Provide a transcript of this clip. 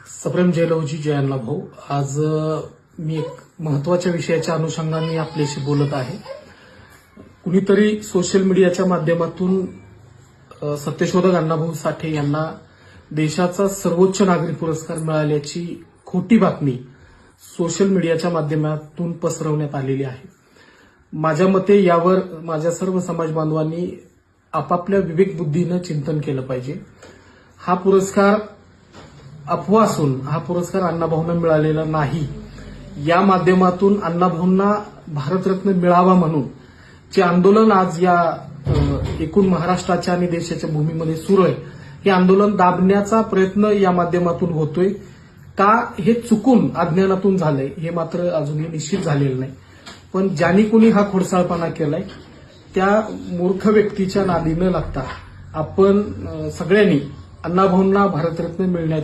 सप्रेम जयलवजी जय अण्णा भाऊ. आज मी एक महत्वाच्या विषयाच्या अनुषंगाने आपल्याशी बोलत आहे. कुणीतरी सोशल मीडियाच्या माध्यमातून सत्यशोधक अण्णाभाऊ साठे यांना देशाचा सर्वोच्च नागरी पुरस्कार मिळाल्याची खोटी बातमी सोशल मीडियाच्या माध्यमातून पसरवण्यात आलेली आहे. माझ्या मते यावर माझ्या सर्व समाज बांधवांनी आपापल्या विवेकबुद्धीनं चिंतन केलं पाहिजे. हा पुरस्कार अफवा असून हा पुरस्कार अण्णाभाऊंना मिळालेला नाही. या माध्यमातून अण्णाभाऊंना भारतरत्न मिळावा म्हणून जे आंदोलन आज या एकूण महाराष्ट्राच्या आणि देशाच्या भूमीमध्ये सुरू आहे, हे आंदोलन दाबण्याचा प्रयत्न या माध्यमातून होतोय का हे चुकून अज्ञानातून झालंय हे मात्र अजूनही निश्चित झालेलं नाही. पण ज्यांनी कुणी हा खोडसाळपणा केलाय त्या मूर्ख व्यक्तीच्या नादी न लागता आपण सगळ्यांनी अण्णाभाऊंना भारतरत्न मिळण्याची